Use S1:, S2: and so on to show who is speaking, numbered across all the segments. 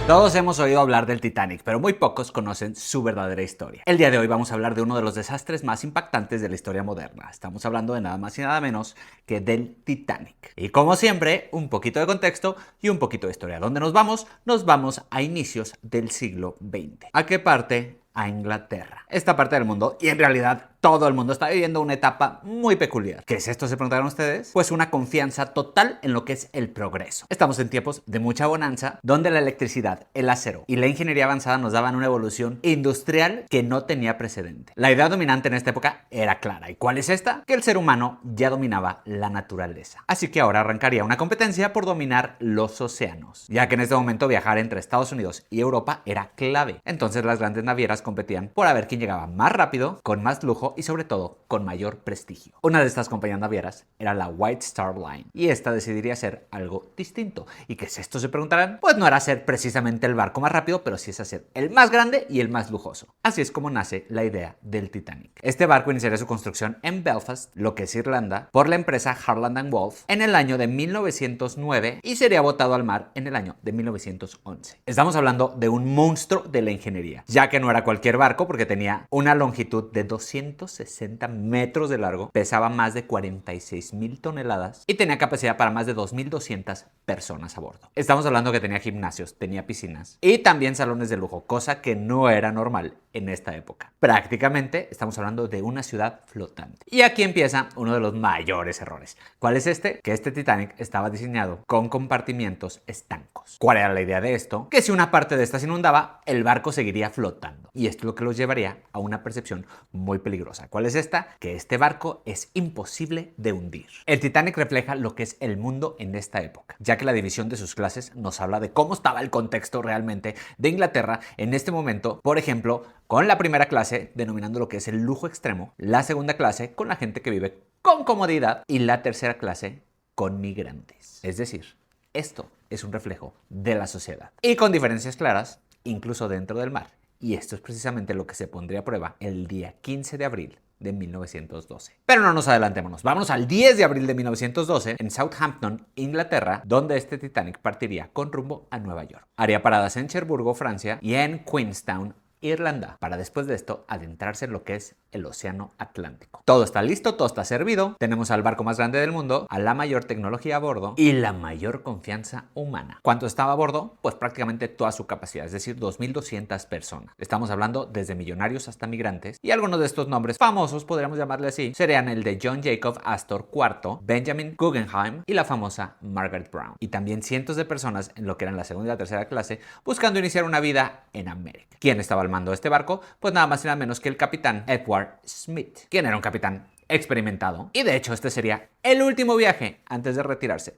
S1: Todos hemos oído hablar del Titanic, pero muy pocos conocen su verdadera historia. El día de hoy vamos a hablar de uno de los desastres más impactantes de la historia moderna. Estamos hablando de nada más y nada menos que del Titanic. Y como siempre, un poquito de contexto y un poquito de historia. ¿Dónde nos vamos? Nos vamos a inicios del siglo XX. ¿A qué parte? A Inglaterra. Esta parte del mundo, y en realidad todo el mundo está viviendo una etapa muy peculiar. ¿Qué es esto, se preguntaron ustedes? Pues una confianza total en lo que es el progreso. Estamos en tiempos de mucha bonanza, donde la electricidad, el acero y la ingeniería avanzada nos daban una evolución industrial que no tenía precedente. La idea dominante en esta época era clara. ¿Y cuál es esta? Que el ser humano ya dominaba la naturaleza. Así que ahora arrancaría una competencia por dominar los océanos, ya que en este momento viajar entre Estados Unidos y Europa era clave. Entonces las grandes navieras competían por a ver quién llegaba más rápido, con más lujo y sobre todo con mayor prestigio. Una de estas compañías navieras era la White Star Line, y esta decidiría hacer algo distinto. ¿Y qué es esto?, se preguntarán. Pues no era hacer precisamente el barco más rápido, pero sí es hacer el más grande y el más lujoso. Así es como nace la idea del Titanic. Este barco iniciaría su construcción en Belfast, lo que es Irlanda, por la empresa Harland & Wolff en el año de 1909 y sería botado al mar en el año de 1911. Estamos hablando de un monstruo de la ingeniería, ya que no era cualquier barco porque tenía una longitud de 260 metros de largo, pesaba más de 46,000 toneladas y tenía capacidad para más de 2,200 personas a bordo. Estamos hablando que tenía gimnasios, tenía piscinas y también salones de lujo, cosa que no era normal en esta época. Prácticamente estamos hablando de una ciudad flotante. Y aquí empieza uno de los mayores errores. ¿Cuál es este? Que este Titanic estaba diseñado con compartimientos estancos. ¿Cuál era la idea de esto? Que si una parte de esta se inundaba, el barco seguiría flotando. Y esto es lo que los llevaría a una percepción muy peligrosa. ¿Cuál es esta? Que este barco es imposible de hundir. El Titanic refleja lo que es el mundo en esta época, ya que la división de sus clases nos habla de cómo estaba el contexto realmente de Inglaterra en este momento. Por ejemplo, con la primera clase denominando lo que es el lujo extremo, la segunda clase con la gente que vive con comodidad y la tercera clase con migrantes. Es decir, esto es un reflejo de la sociedad y con diferencias claras incluso dentro del mar. Y esto es precisamente lo que se pondría a prueba el día 15 de abril de 1912. Pero no nos adelantémonos, vámonos al 10 de abril de 1912 en Southampton, Inglaterra, donde este Titanic partiría con rumbo a Nueva York. Haría paradas en Cherburgo, Francia y en Queenstown, Irlanda, para después de esto adentrarse en lo que es el océano Atlántico. Todo está listo, todo está servido, tenemos al barco más grande del mundo, a la mayor tecnología a bordo y la mayor confianza humana. ¿Cuánto estaba a bordo? Pues prácticamente toda su capacidad, es decir, 2,200 personas. Estamos hablando desde millonarios hasta migrantes, y algunos de estos nombres famosos, podríamos llamarle así, serían el de John Jacob Astor IV, Benjamin Guggenheim y la famosa Margaret Brown. Y también cientos de personas en lo que eran la segunda y la tercera clase buscando iniciar una vida en América. ¿Quién estaba al mando de este barco? Pues nada más y nada menos que el capitán Edward Smith, quien era un capitán experimentado, y de hecho este sería el último viaje antes de retirarse.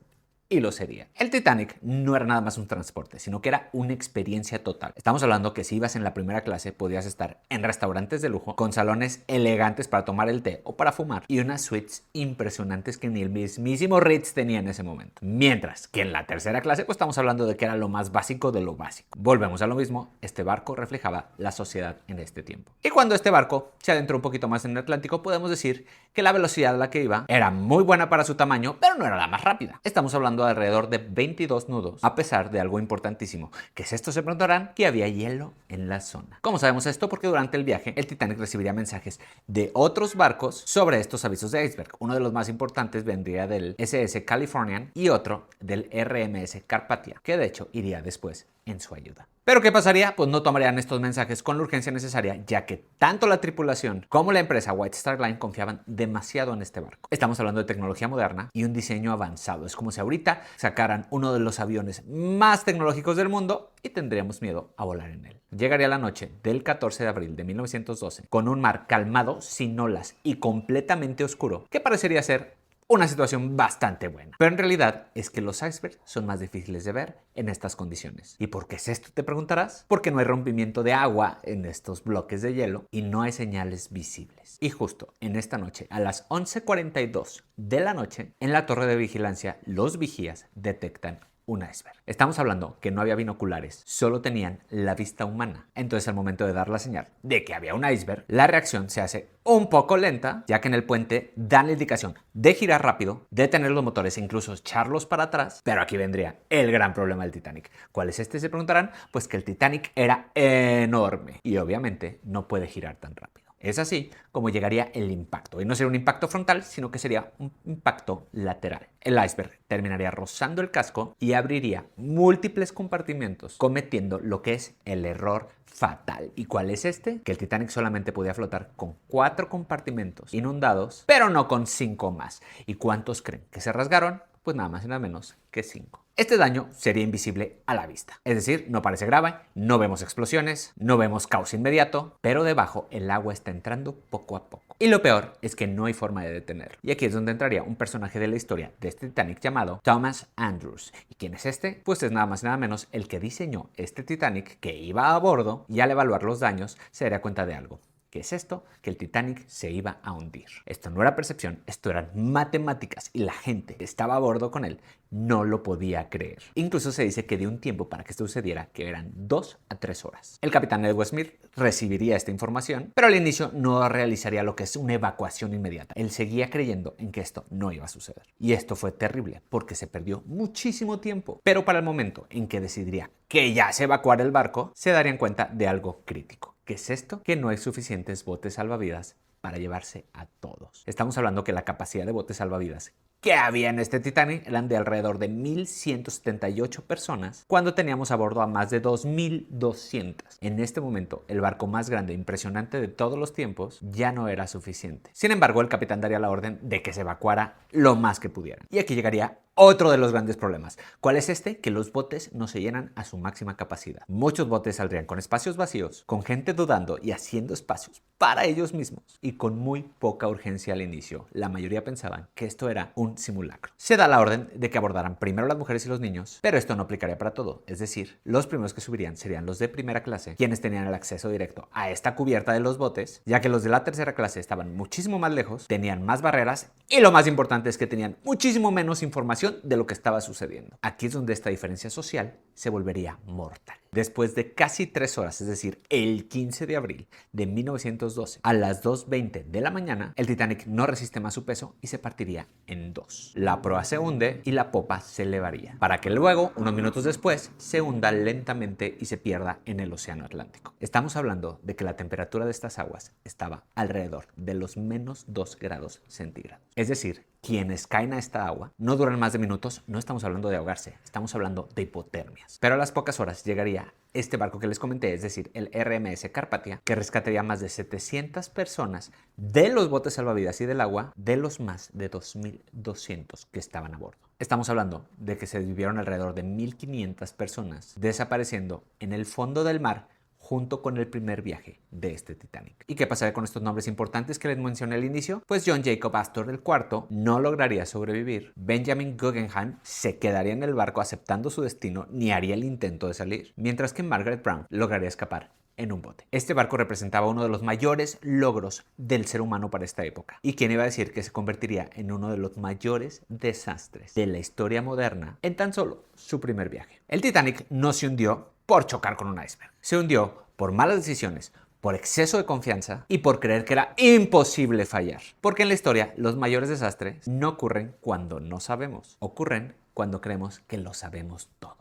S1: Y lo sería. El Titanic no era nada más un transporte, sino que era una experiencia total. Estamos hablando que si ibas en la primera clase podías estar en restaurantes de lujo, con salones elegantes para tomar el té o para fumar, y unas suites impresionantes que ni el mismísimo Ritz tenía en ese momento. Mientras que en la tercera clase pues estamos hablando de que era lo más básico de lo básico. Volvemos a lo mismo, este barco reflejaba la sociedad en este tiempo. Y cuando este barco se adentró un poquito más en el Atlántico, podemos decir que la velocidad a la que iba era muy buena para su tamaño, pero no era la más rápida. Estamos hablando de alrededor de 22 nudos, a pesar de algo importantísimo. ¿Qué es esto?, se preguntarán. Que había hielo en la zona. ¿Cómo sabemos esto? Porque durante el viaje el Titanic recibiría mensajes de otros barcos sobre estos avisos de iceberg. Uno de los más importantes vendría del SS Californian y otro del RMS Carpathia, que de hecho iría después en su ayuda. ¿Pero qué pasaría? Pues no tomarían estos mensajes con la urgencia necesaria, ya que tanto la tripulación como la empresa White Star Line confiaban demasiado en este barco. Estamos hablando de tecnología moderna y un diseño avanzado. Es como si ahorita sacaran uno de los aviones más tecnológicos del mundo y tendríamos miedo a volar en él. Llegaría la noche del 14 de abril de 1912 con un mar calmado, sin olas y completamente oscuro, que parecería ser una situación bastante buena. Pero en realidad es que los icebergs son más difíciles de ver en estas condiciones. ¿Y por qué es esto?, te preguntarás. Porque no hay rompimiento de agua en estos bloques de hielo y no hay señales visibles. Y justo en esta noche, a las 11:42 de la noche, en la torre de vigilancia, los vigías detectan un iceberg. Estamos hablando que no había binoculares, solo tenían la vista humana. Entonces al momento de dar la señal de que había un iceberg, la reacción se hace un poco lenta, ya que en el puente dan la indicación de girar rápido, detener los motores e incluso echarlos para atrás. Pero aquí vendría el gran problema del Titanic. ¿Cuál es este? Se preguntarán. Pues que el Titanic era enorme y obviamente no puede girar tan rápido. Es así como llegaría el impacto. Y no sería un impacto frontal, sino que sería un impacto lateral. El iceberg terminaría rozando el casco y abriría múltiples compartimentos, cometiendo lo que es el error fatal. ¿Y cuál es este? Que el Titanic solamente podía flotar con 4 compartimentos inundados, pero no con 5 más. ¿Y cuántos creen que se rasgaron? Pues nada más y nada menos que 5. Este daño sería invisible a la vista, es decir, no parece grave, no vemos explosiones, no vemos caos inmediato, pero debajo el agua está entrando poco a poco. Y lo peor es que no hay forma de detenerlo. Y aquí es donde entraría un personaje de la historia de este Titanic llamado Thomas Andrews. ¿Y quién es este? Pues es nada más y nada menos el que diseñó este Titanic que iba a bordo y al evaluar los daños se daría cuenta de algo. ¿Qué es esto? Que el Titanic se iba a hundir. Esto no era percepción, esto eran matemáticas y la gente que estaba a bordo con él no lo podía creer. Incluso se dice que dio un tiempo para que esto sucediera, que eran 2 a 3 horas. El capitán Edward Smith recibiría esta información, pero al inicio no realizaría lo que es una evacuación inmediata. Él seguía creyendo en que esto no iba a suceder. Y esto fue terrible porque se perdió muchísimo tiempo. Pero para el momento en que decidiría que ya se evacuara el barco, se darían cuenta de algo crítico. ¿Qué es esto? Que no hay suficientes botes salvavidas para llevarse a todos. Estamos hablando que la capacidad de botes salvavidas que había en este Titanic eran de alrededor de 1.178 personas, cuando teníamos a bordo a más de 2.200. En este momento, el barco más grande e impresionante de todos los tiempos ya no era suficiente. Sin embargo, el capitán daría la orden de que se evacuara lo más que pudieran. Y aquí llegaría otro de los grandes problemas. ¿Cuál es este? Que los botes no se llenan a su máxima capacidad. Muchos botes saldrían con espacios vacíos, con gente dudando y haciendo espacios para ellos mismos y con muy poca urgencia al inicio. La mayoría pensaban que esto era un simulacro. Se da la orden de que abordaran primero las mujeres y los niños, pero esto no aplicaría para todo. Es decir, los primeros que subirían serían los de primera clase, quienes tenían el acceso directo a esta cubierta de los botes, ya que los de la tercera clase estaban muchísimo más lejos, tenían más barreras y lo más importante es que tenían muchísimo menos información de lo que estaba sucediendo. Aquí es donde esta diferencia social se volvería mortal. Después de casi 3 horas, es decir, el 15 de abril de 1912 a las 2:20 de la mañana, el Titanic no resiste más su peso y se partiría en 2. La proa se hunde y la popa se elevaría, para que luego, unos minutos después, se hunda lentamente y se pierda en el océano Atlántico. Estamos hablando de que la temperatura de estas aguas estaba alrededor de los menos 2 grados centígrados. Es decir, quienes caen a esta agua no duran más de minutos, no estamos hablando de ahogarse, estamos hablando de hipotermias. Pero a las pocas horas llegaría este barco que les comenté, es decir, el RMS Carpathia, que rescataría más de 700 personas de los botes salvavidas y del agua de los más de 2.200 que estaban a bordo. Estamos hablando de que se vivieron alrededor de 1.500 personas desapareciendo en el fondo del mar junto con el primer viaje de este Titanic. ¿Y qué pasaría con estos nombres importantes que les mencioné al inicio? Pues John Jacob Astor IV no lograría sobrevivir. Benjamin Guggenheim se quedaría en el barco aceptando su destino ni haría el intento de salir, mientras que Margaret Brown lograría escapar en un bote. Este barco representaba uno de los mayores logros del ser humano para esta época. ¿Y quién iba a decir que se convertiría en uno de los mayores desastres de la historia moderna en tan solo su primer viaje? El Titanic no se hundió por chocar con un iceberg. Se hundió por malas decisiones, por exceso de confianza y por creer que era imposible fallar. Porque en la historia los mayores desastres no ocurren cuando no sabemos, ocurren cuando creemos que lo sabemos todo.